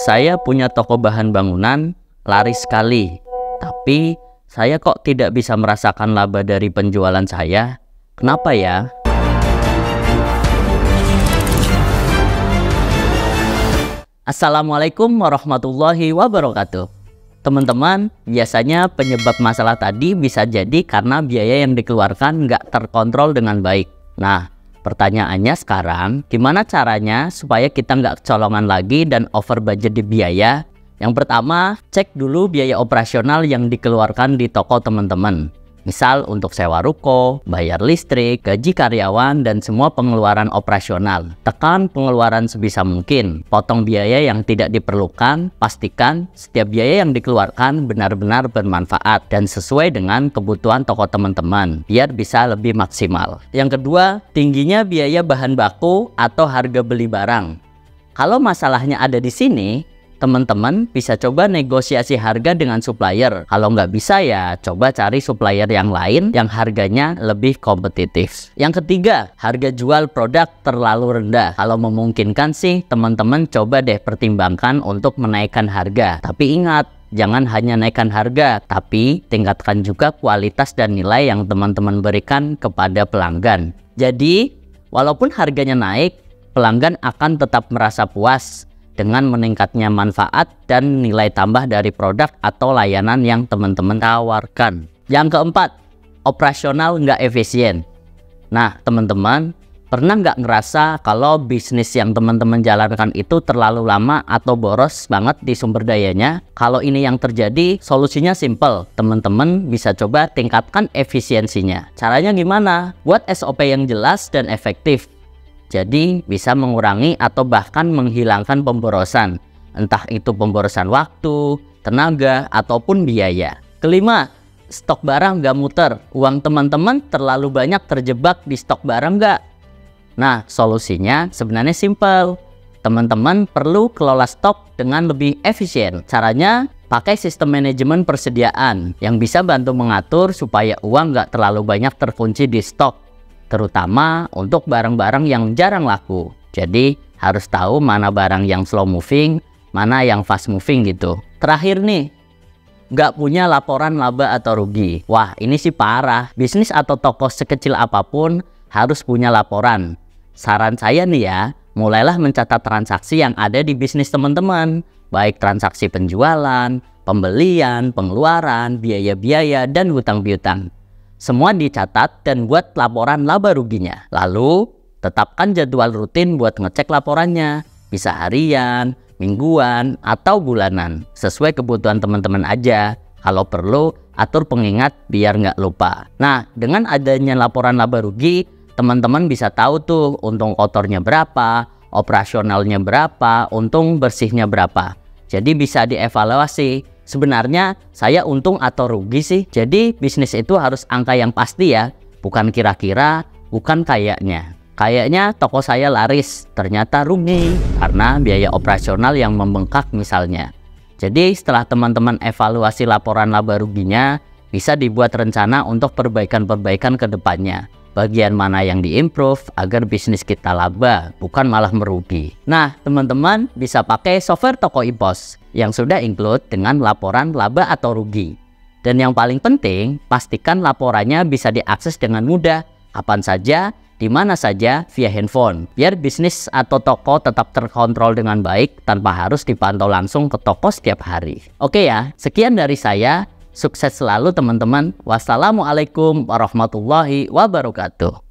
Saya punya toko bahan bangunan, laris sekali. Tapi saya kok tidak bisa merasakan laba dari penjualan saya. Kenapa ya? Assalamualaikum warahmatullahi wabarakatuh. Teman-teman, biasanya penyebab masalah tadi bisa jadi karena biaya yang dikeluarkan nggak terkontrol dengan baik. Nah, pertanyaannya sekarang, gimana caranya supaya kita nggak kecolongan lagi dan over budget di biaya? Yang pertama, cek dulu biaya operasional yang dikeluarkan di toko teman-teman. Misal untuk sewa ruko, bayar listrik, gaji karyawan, dan semua pengeluaran operasional. Tekan pengeluaran sebisa mungkin. Potong biaya yang tidak diperlukan. Pastikan setiap biaya yang dikeluarkan benar-benar bermanfaat dan sesuai dengan kebutuhan toko teman-teman, biar bisa lebih maksimal. Yang kedua, tingginya biaya bahan baku atau harga beli barang. Kalau masalahnya ada di sini, teman-teman bisa coba negosiasi harga dengan supplier. Kalau nggak bisa ya coba cari supplier yang lain yang harganya lebih kompetitif. Yang ketiga, harga jual produk terlalu rendah. Kalau memungkinkan sih teman-teman coba deh pertimbangkan untuk menaikkan harga. Tapi ingat, jangan hanya naikkan harga, tapi tingkatkan juga kualitas dan nilai yang teman-teman berikan kepada pelanggan. Jadi, walaupun harganya naik, pelanggan akan tetap merasa puas dengan meningkatnya manfaat dan nilai tambah dari produk atau layanan yang teman-teman tawarkan. Yang keempat, operasional nggak efisien. Nah, teman-teman, pernah nggak ngerasa kalau bisnis yang teman-teman jalankan itu terlalu lama atau boros banget di sumber dayanya? Kalau ini yang terjadi, solusinya simple. Teman-teman bisa coba tingkatkan efisiensinya. Caranya gimana? Buat SOP yang jelas dan efektif. Jadi bisa mengurangi atau bahkan menghilangkan pemborosan, entah itu pemborosan waktu, tenaga, ataupun biaya. Kelima, stok barang nggak muter. Uang teman-teman terlalu banyak terjebak di stok barang nggak? Nah, solusinya sebenarnya simple. Teman-teman perlu kelola stok dengan lebih efisien. Caranya, pakai sistem manajemen persediaan yang bisa bantu mengatur supaya uang nggak terlalu banyak terkunci di stok, terutama untuk barang-barang yang jarang laku. Jadi harus tahu mana barang yang slow moving, mana yang fast moving gitu. Terakhir nih, nggak punya laporan laba atau rugi. Wah, ini sih parah. Bisnis atau toko sekecil apapun harus punya laporan. Saran saya nih ya, mulailah mencatat transaksi yang ada di bisnis teman-teman, baik transaksi penjualan, pembelian, pengeluaran, biaya-biaya, dan hutang piutang. Semua dicatat dan buat laporan laba ruginya. Lalu, tetapkan jadwal rutin buat ngecek laporannya. Bisa harian, mingguan, atau bulanan. Sesuai kebutuhan teman-teman aja. Kalau perlu, atur pengingat biar nggak lupa. Nah, dengan adanya laporan laba rugi, teman-teman bisa tahu tuh untung kotornya berapa, operasionalnya berapa, untung bersihnya berapa. Jadi bisa dievaluasi. Sebenarnya saya untung atau rugi sih? Jadi bisnis itu harus angka yang pasti ya, bukan kira-kira, bukan kayaknya. Kayaknya toko saya laris, ternyata rugi karena biaya operasional yang membengkak misalnya. Jadi setelah teman-teman evaluasi laporan laba ruginya, bisa dibuat rencana untuk perbaikan-perbaikan ke depannya. Bagian mana yang diimprove agar bisnis kita laba, bukan malah merugi. Nah, teman-teman bisa pakai software Toko IPOS yang sudah include dengan laporan laba atau rugi. Dan yang paling penting, pastikan laporannya bisa diakses dengan mudah, kapan saja, di mana saja, via handphone. Biar bisnis atau toko tetap terkontrol dengan baik tanpa harus dipantau langsung ke toko setiap hari. Oke ya, sekian dari saya. Sukses selalu teman-teman. Wassalamualaikum warahmatullahi wabarakatuh.